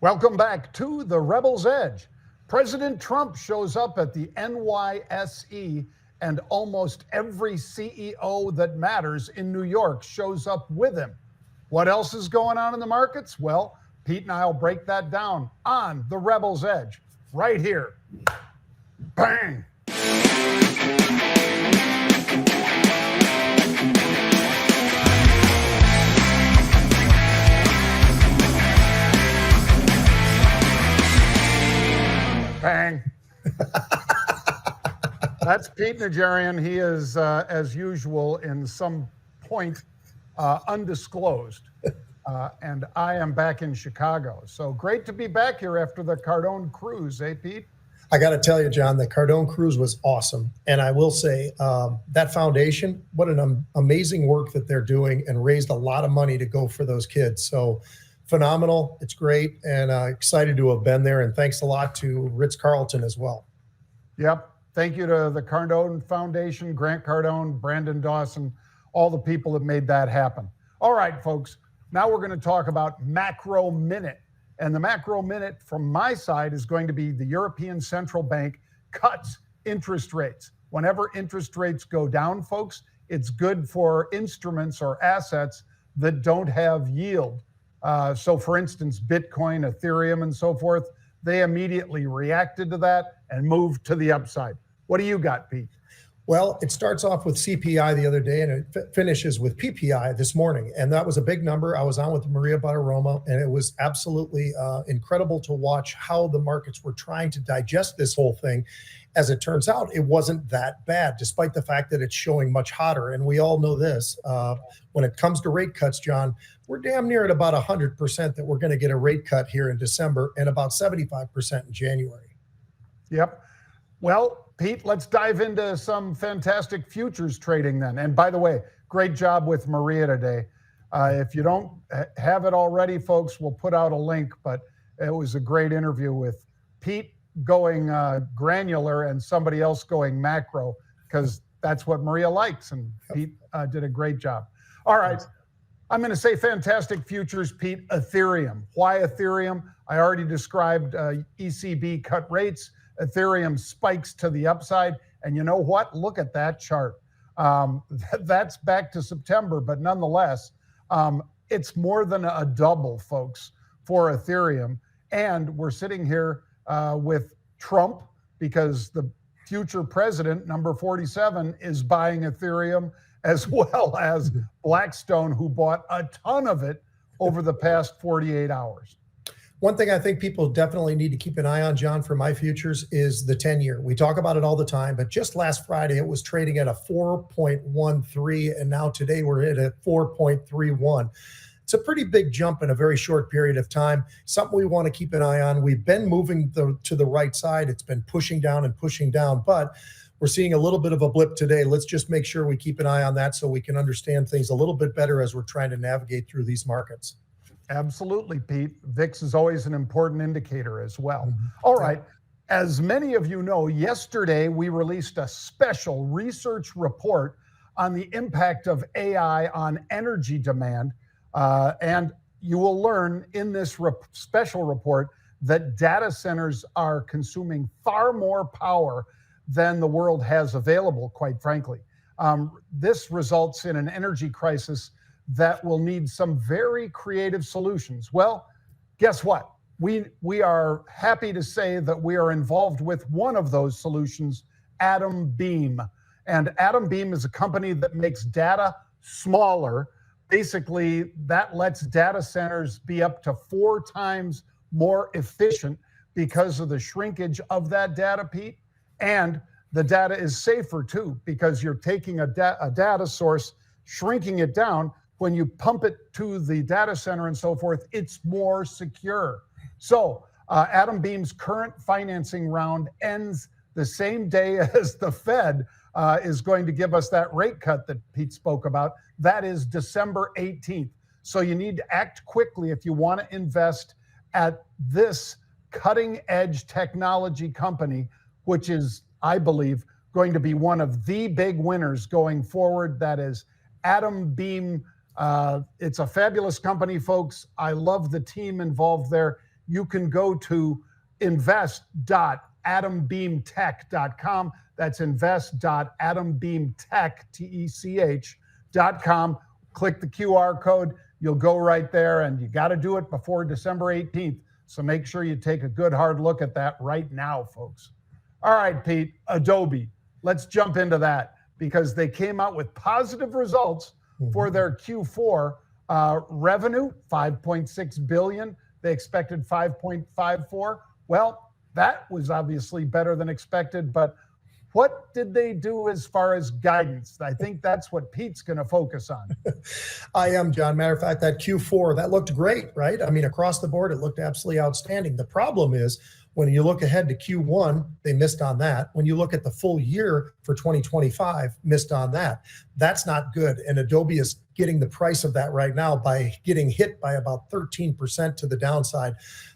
Welcome back to the Rebel's Edge. President Trump shows up at the NYSE, and almost every CEO that matters in New York shows up with him. What else is going on in the markets? Well, Pete and I will break that down on the Rebel's Edge right here. Bang! Bang. That's Pete Najarian. He is, as usual, in some point undisclosed. And I am back in Chicago. So great to be back here after the Cardone cruise, eh, Pete? I got to tell you, John, the Cardone cruise was awesome. And I will say that foundation, what an amazing work that they're doing, and raised a lot of money to go for those kids. So phenomenal. It's great. And excited to have been there. And thanks a lot to Ritz-Carlton as well. Yep. Thank you to the Cardone Foundation, Grant Cardone, Brandon Dawson, all the people that made that happen. All right, folks. Now we're going to talk about Macro Minute. And the Macro Minute from my side is going to be the European Central Bank cuts interest rates. Whenever interest rates go down, folks, it's good for instruments or assets that don't have yield. So for instance, Bitcoin, Ethereum, and so forth, they immediately reacted to that and moved to the upside. What do you got, Pete? Well, it starts off with CPI the other day, and it finishes with PPI this morning. And that was a big number. I was on with Maria Bartiromo, and it was absolutely incredible to watch how the markets were trying to digest this whole thing. As it turns out, it wasn't that bad, despite the fact that it's showing much hotter. And we all know this. When it comes to rate cuts, John, we're damn near at about 100% that we're going to get a rate cut here in December, and about 75% in January. Yep. Well, Pete, let's dive into some fantastic futures trading then. And by the way, great job with Maria today. If you don't have it already, folks, we'll put out a link, but it was a great interview with Pete going granular and somebody else going macro, because that's what Maria likes, and Pete did a great job. All right. I'm going to say fantastic futures, Pete. Ethereum. Why Ethereum? I already described ECB cut rates. Ethereum spikes to the upside. And you know what? Look at that chart. That's back to September, but nonetheless, it's more than a double, folks, for Ethereum. And we're sitting here with Trump, because the future president, number 47, is buying Ethereum, as well as Blackstone, who bought a ton of it over the past 48 hours. One thing I think people definitely need to keep an eye on, John, for my futures is the 10-year. We talk about it all the time, but just last Friday, it was trading at a 4.13, and now today we're at a 4.31. It's a pretty big jump in a very short period of time, something we want to keep an eye on. We've been moving to the right side. It's been pushing down, but we're seeing a little bit of a blip today. Let's just make sure we keep an eye on that so we can understand things a little bit better as we're trying to navigate through these markets. Absolutely, Pete. VIX is always an important indicator as well. All right. As many of you know, yesterday we released a special research report on the impact of AI on energy demand. And you will learn in this special report that data centers are consuming far more power than the world has available, quite frankly. This results in an energy crisis that will need some very creative solutions. Well, guess what? We are happy to say that we are involved with one of those solutions, Atom Beam. And Atom Beam is a company that makes data smaller. Basically, that lets data centers be up to 4 times more efficient because of the shrinkage of that data, Pete. And the data is safer too, because you're taking a data source, shrinking it down. When you pump it to the data center and so forth, it's more secure. So Atom Beam's current financing round ends the same day as the Fed is going to give us that rate cut that Pete spoke about. That is December 18th. So you need to act quickly if you want to invest at this cutting edge technology company, which is, I believe, going to be one of the big winners going forward. That is Atom Beam. It's a fabulous company, folks. I love the team involved there. you can go to invest.atombeamtech.com. That's invest.atombeamtech.com. Click the QR code. You'll go right there, and you got to do it before December 18th. So make sure you take a good hard look at that right now, folks. All right, Pete, Adobe. Let's jump into that because they came out with positive results for their Q4 revenue, $5.6 billion. They expected 5.54. Well, that was obviously better than expected, but what did they do as far as guidance? I think that's what Pete's going to focus on. I am, John. Matter of fact, that Q4, that looked great, right? I mean, across the board, it looked absolutely outstanding. The problem is when you look ahead to Q1, they missed on that. When you look at the full year for 2025, missed on that. That's not good. And Adobe is getting the price of that right now by getting hit by about 13% to the downside.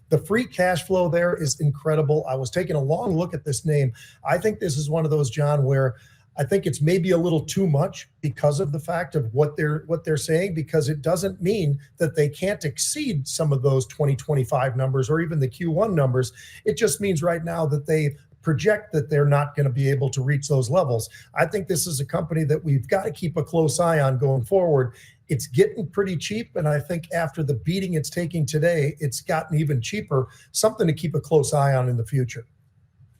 The free cash flow there is incredible. I was taking a long look at this name. I think this is one of those, John, where I think it's maybe a little too much because of the fact of what they're saying, because it doesn't mean that they can't exceed some of those 2025 numbers or even the Q1 numbers. It just means right now that they project that they're not going to be able to reach those levels. I think this is a company that we've got to keep a close eye on going forward. It's getting pretty cheap, and I think after the beating it's taking today, it's gotten even cheaper, something to keep a close eye on in the future.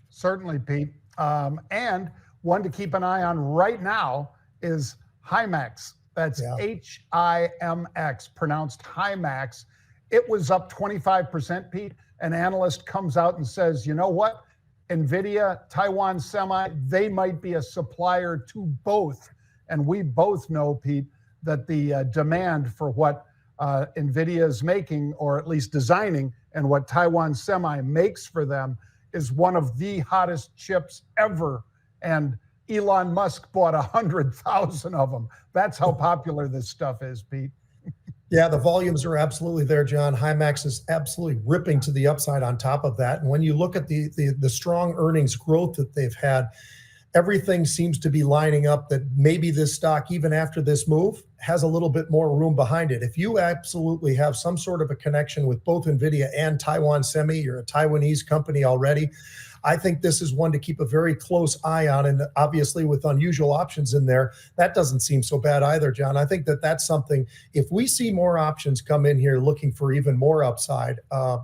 Certainly, Pete. And one to keep an eye on right now is Himax. That's H-I-M-X, pronounced Himax. It was up 25%, Pete. An analyst comes out and says, you know what? NVIDIA, Taiwan Semi, they might be a supplier to both. And we both know, Pete, that the demand for what NVIDIA is making, or at least designing, and what Taiwan Semi makes for them is one of the hottest chips ever. And Elon Musk bought 100,000 of them. That's how popular this stuff is, Pete. Yeah, the volumes are absolutely there, John. Himax is absolutely ripping to the upside on top of that. And when you look at the strong earnings growth that they've had, everything seems to be lining up that maybe this stock, even after this move, has a little bit more room behind it. If you absolutely have some sort of a connection with both NVIDIA and Taiwan Semi, you're a Taiwanese company already, I think this is one to keep a very close eye on. And obviously with unusual options in there, that doesn't seem so bad either, John. I think that that's something, if we see more options come in here looking for even more upside,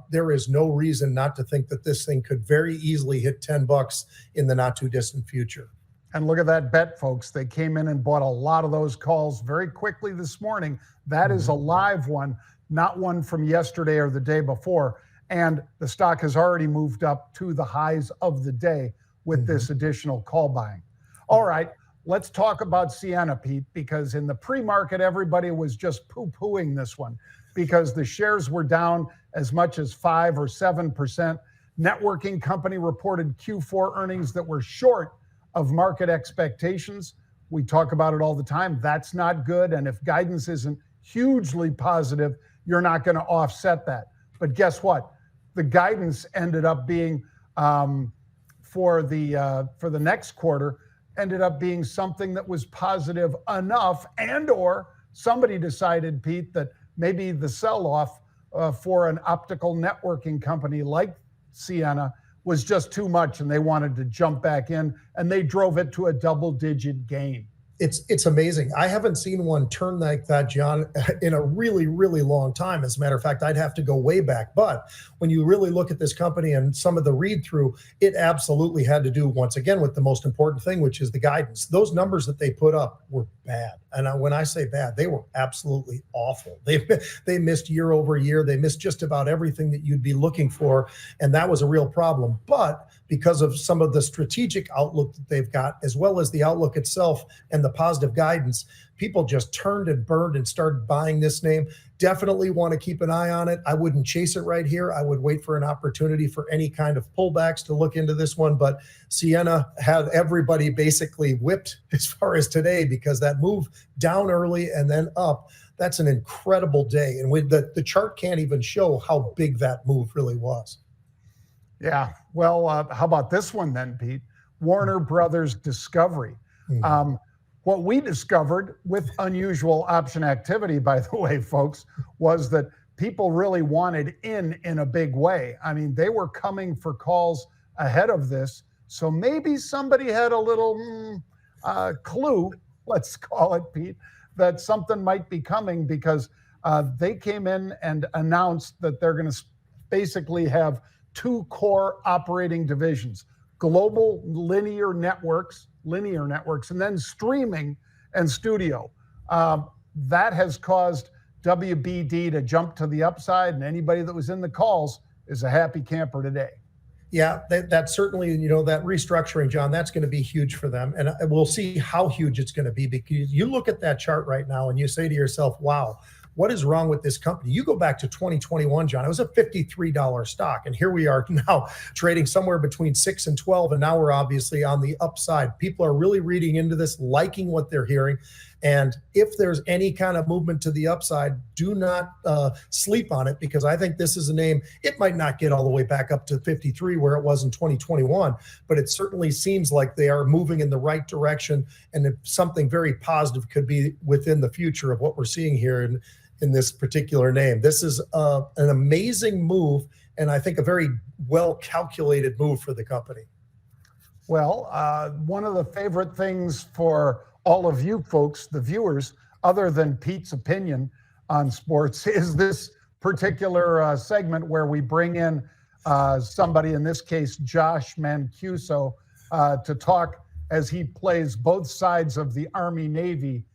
there is no reason not to think that this thing could very easily hit $10 in the not too distant future. And look at that bet, folks. They came in and bought a lot of those calls very quickly this morning. That is a live one, not one from yesterday or the day before. And the stock has already moved up to the highs of the day with this additional call buying. All right, let's talk about Ciena, Pete, because in the pre-market, everybody was just poo-pooing this one because the shares were down as much as 5 or 7%. Networking company reported Q4 earnings that were short of market expectations. We talk about it all the time. That's not good. And if guidance isn't hugely positive, you're not going to offset that. But guess what? The guidance ended up being for the next quarter ended up being something that was positive enough, and or somebody decided, Pete, that maybe the sell-off for an optical networking company like Ciena was just too much, and they wanted to jump back in, and they drove it to a double-digit gain. It's amazing. I haven't seen one turn like that, John, in a really, really long time. As a matter of fact, I'd have to go way back. But when you really look at this company and some of the read through, it absolutely had to do, once again, with the most important thing, which is the guidance. Those numbers that they put up were bad. And when I say bad, they were absolutely awful. They missed year over year. They missed just about everything that you'd be looking for. And that was a real problem. But because of some of the strategic outlook that they've got, as well as the outlook itself and the positive guidance, people just turned and burned and started buying this name. Definitely want to keep an eye on it. I wouldn't chase it right here. I would wait for an opportunity for any kind of pullbacks to look into this one. But Ciena had everybody basically whipped as far as today, because that move down early and then up, that's an incredible day. And with the chart can't even show how big that move really was. Yeah. Well, how about this one then, Pete? Warner Brothers Discovery. What we discovered with unusual option activity, by the way, folks, was that people really wanted in a big way. I mean, they were coming for calls ahead of this. So maybe somebody had a little clue, let's call it, Pete, that something might be coming, because they came in and announced that they're going to basically have two core operating divisions: global linear networks, and then streaming and studio. That has caused WBD to jump to the upside, and anybody that was in the calls is a happy camper today. Yeah, that certainly, that restructuring, John, that's going to be huge for them. And we'll see how huge it's going to be, because you look at that chart right now and you say to yourself, wow, what is wrong with this company? You go back to 2021, John, it was a $53 stock. And here we are now trading somewhere between 6 and 12. And now we're obviously on the upside. People are really reading into this, liking what they're hearing. And if there's any kind of movement to the upside, do not sleep on it, because I think this is a name. It might not get all the way back up to 53 where it was in 2021, but it certainly seems like they are moving in the right direction, and something very positive could be within the future of what we're seeing here in this particular name. This is an amazing move, and I think a very well calculated move for the company. Well, one of the favorite things for all of you folks, the viewers, other than Pete's opinion on sports, is this particular segment where we bring in somebody, in this case, Josh Mancuso, to talk as he plays both sides of the Army-Navy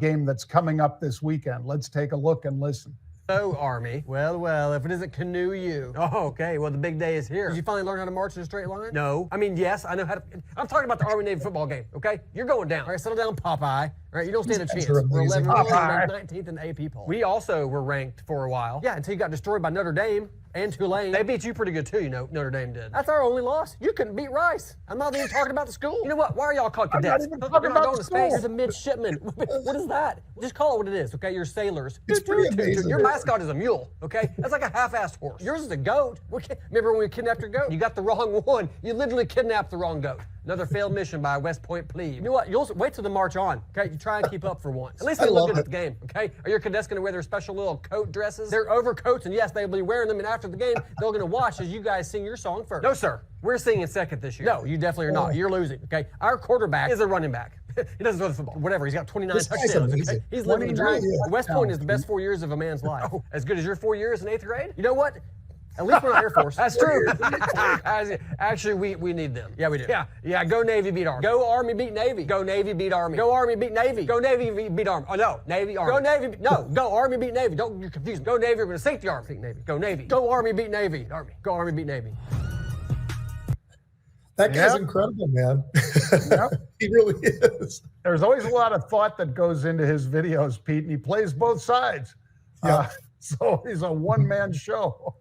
game that's coming up this weekend. Let's take a look and listen. So, Army. Well, if it isn't Canoe U. Oh, okay. Well, the big day is here. Did you finally learn how to march in a straight line? No. I mean, yes, I know how to. I'm talking about the Army-Navy football game, okay? You're going down. All right, settle down, Popeye. All right, you don't stand a chance. We're 11th, 19th in the AP poll. We also were ranked for a while. Yeah, until you got destroyed by Notre Dame and Tulane. They beat you pretty good too, Notre Dame did. That's our only loss. You couldn't beat Rice. I'm not even talking about the school. You know what? Why are y'all called cadets? I'm not even talking about the school. You're the midshipmen. What is that? Just call it what it is, okay? You're sailors. It's pretty amazing. Your mascot is a mule, okay? That's like a half-assed horse. Yours is a goat. Remember when we kidnapped your goat? You got the wrong one. You literally kidnapped the wrong goat. Another failed mission by a West Point plebe. You know what? You'll wait till the march on, okay? You try and keep up for once. At least they look good at the game, okay? Are your cadets going to wear their special little coat dresses? They're overcoats, and yes, they'll be wearing them, and after the game, they're going to watch as you guys sing your song first. No, sir. We're singing second this year. No, you definitely are not. You're losing, okay? Our quarterback is a running back. He doesn't throw the football. Whatever. He's got 29 touchdowns. Okay? He's living the dream. West Point is the best 4 years of a man's life. Oh, as good as your 4 years in 8th grade? You know what? At least we're not Air Force. That's true. Actually, we need them. Yeah, we do. Yeah. Go Navy, beat Army. Go Army, beat Navy. Go Navy, beat Army. Go Army, beat Navy. Go Navy, beat Army. Oh, no. Navy, Army. Go Navy. No. Go Army, beat Navy. Don't, you're confused. Go Navy, we're going to sink the Army. Sink Navy. Go Navy. Go Army, beat Navy. Army. Go Army, beat Navy. That guy's incredible, man. He really is. There's always a lot of thought that goes into his videos, Pete, and he plays both sides. So he's a one-man show.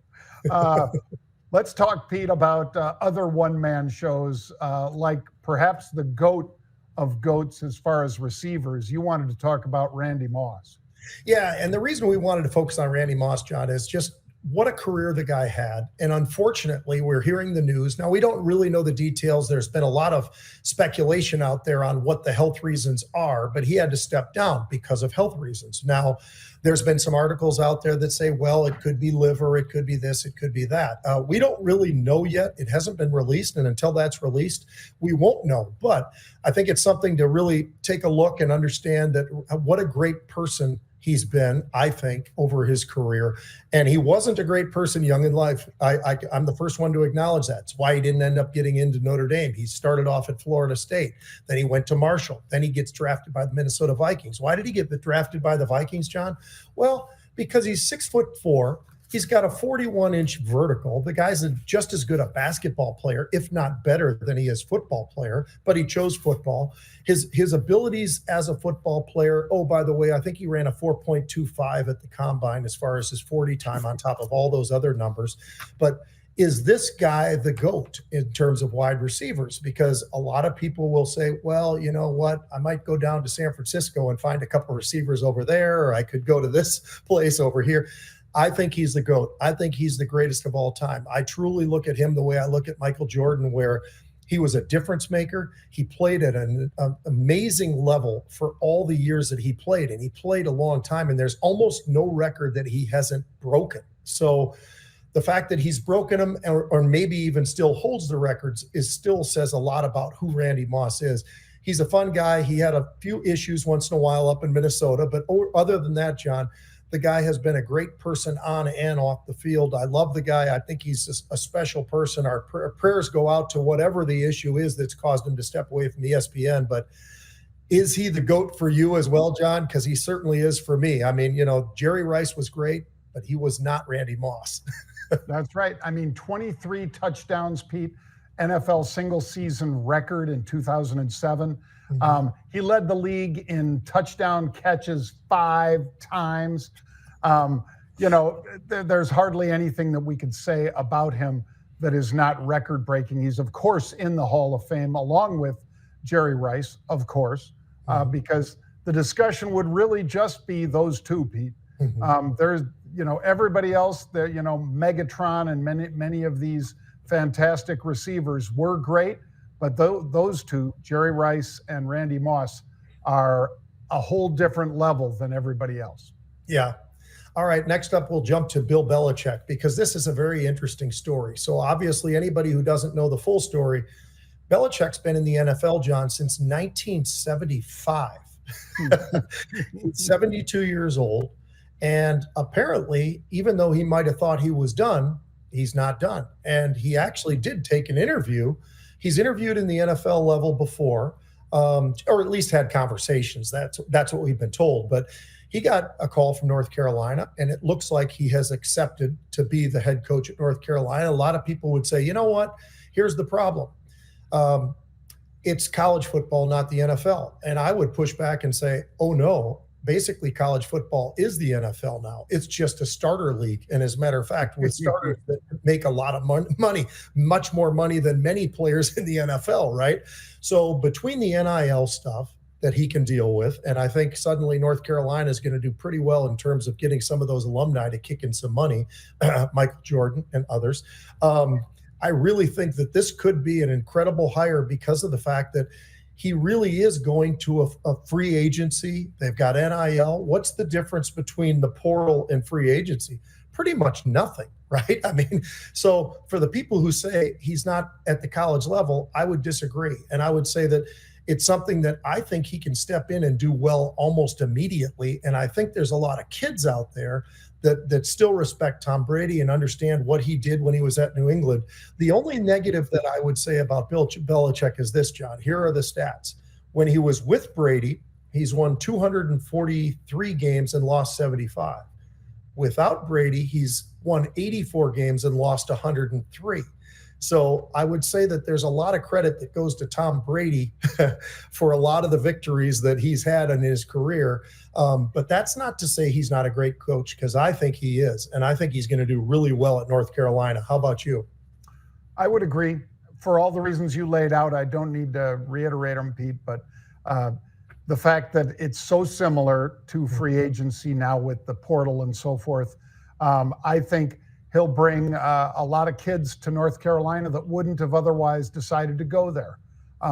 Let's talk, Pete, about other one-man shows, like perhaps the GOAT of GOATs as far as receivers. You wanted to talk about Randy Moss. Yeah, and the reason we wanted to focus on Randy Moss, John, is just what a career the guy had. And unfortunately, we're hearing the news. Now, we don't really know the details. There's been a lot of speculation out there on what the health reasons are, but he had to step down because of health reasons. Now, there's been some articles out there that say, well, it could be liver, it could be this, it could be that. We don't really know yet. It hasn't been released, and until that's released, we won't know. But I think it's something to really take a look and understand that what a great person he's been, I think, over his career. And he wasn't a great person young in life. I'm the first one to acknowledge that. It's why he didn't end up getting into Notre Dame. He started off at Florida State. Then he went to Marshall. Then he gets drafted by the Minnesota Vikings. Why did he get drafted by the Vikings, John? Well, because he's 6'4". He's got a 41-inch vertical. The guy's just as good a basketball player, if not better, than he is football player, but he chose football. His abilities as a football player, oh, by the way, I think he ran a 4.25 at the combine as far as his 40 time on top of all those other numbers. But is this guy the GOAT in terms of wide receivers? Because a lot of people will say, well, you know what? I might go down to San Francisco and find a couple of receivers over there, or I could go to this place over here. I think he's the GOAT. I think he's the greatest of all time. I truly look at him the way I look at Michael Jordan, where He was a difference maker. He played at an amazing level for all the years that he played, and he played a long time, and there's almost no record that he hasn't broken. So the fact that he's broken them, or maybe even still holds the records, still says a lot about who Randy Moss is. He's a fun guy. He had a few issues once in a while up in Minnesota, but other than that, John, the guy has been a great person on and off the field. I love the guy. I think he's a special person. Our prayers go out to whatever the issue is that's caused him to step away from ESPN. But is he the GOAT for you as well, John? Because he certainly is for me. I mean, Jerry Rice was great, but he was not Randy Moss. That's right. I mean, 23 touchdowns, Pete, NFL single season record in 2007. Mm-hmm. He led the league in touchdown catches 5 times. There's hardly anything that we could say about him that is not record breaking. He's, of course, in the Hall of Fame along with Jerry Rice, of course, because the discussion would really just be those two, Pete. Mm-hmm. There's everybody else, Megatron and many of these fantastic receivers were great, but those two, Jerry Rice and Randy Moss, are a whole different level than everybody else. Yeah. All right. Next up, we'll jump to Bill Belichick, because this is a very interesting story. So obviously, anybody who doesn't know the full story, Belichick's been in the NFL, John, since 1975. He's 72 years old. And apparently, even though he might have thought he was done, he's not done. And he actually did take an interview. He's interviewed in the NFL level before, or at least had conversations. That's what we've been told. But he got a call from North Carolina, and it looks like he has accepted to be the head coach at North Carolina. A lot of people would say, you know what? Here's the problem. It's college football, not the NFL. And I would push back and say, oh, no. Basically, college football is the NFL now. It's just a starter league. And as a matter of fact, with starters that make a lot of money, much more money than many players in the NFL, right? So between the NIL stuff that he can deal with, and I think suddenly North Carolina is going to do pretty well in terms of getting some of those alumni to kick in some money, Michael Jordan and others. I really think that this could be an incredible hire because of the fact that he really is going to a free agency. They've got NIL. What's the difference between the portal and free agency? Pretty much nothing, right? I mean, so for the people who say he's not at the college level, I would disagree. And I would say that it's something that I think he can step in and do well almost immediately. And I think there's a lot of kids out there that still respect Tom Brady and understand what he did when he was at New England. The only negative that I would say about Bill Belichick is this, John. Here are the stats. When he was with Brady, he's won 243 games and lost 75. Without Brady, he's won 84 games and lost 103. So I would say that there's a lot of credit that goes to Tom Brady for a lot of the victories that he's had in his career. But that's not to say he's not a great coach, because I think he is. And I think he's going to do really well at North Carolina. How about you? I would agree. For all the reasons you laid out, I don't need to reiterate them, Pete, but the fact that it's so similar to free agency now with the portal and so forth, I think he'll bring a lot of kids to North Carolina that wouldn't have otherwise decided to go there,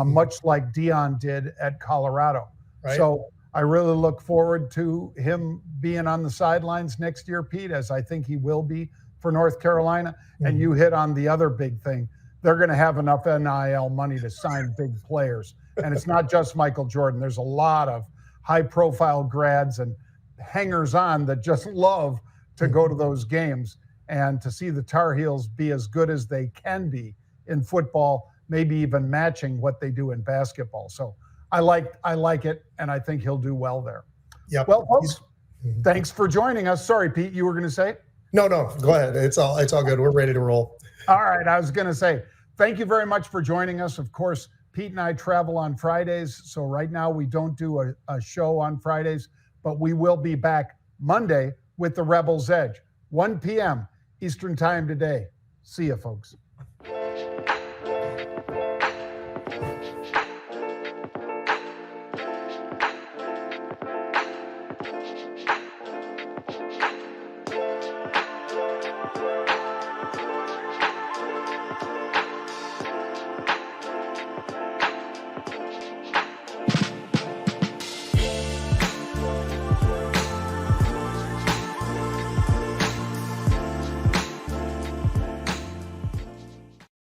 much like Dion did at Colorado. Right. So I really look forward to him being on the sidelines next year, Pete, as I think he will be for North Carolina. Mm-hmm. And you hit on the other big thing. They're going to have enough NIL money to sign big players. And it's not just Michael Jordan. There's a lot of high-profile grads and hangers-on that just love to go to those games. And to see the Tar Heels be as good as they can be in football, maybe even matching what they do in basketball. So I like it, and I think he'll do well there. Yeah. Well, folks, thanks for joining us. Sorry, Pete, you were going to say? No, go ahead. It's all good. We're ready to roll. All right. I was going to say, thank you very much for joining us. Of course, Pete and I travel on Fridays. So right now we don't do a show on Fridays, but we will be back Monday with the Rebel's Edge, 1 p.m. Eastern Time today. See you, folks.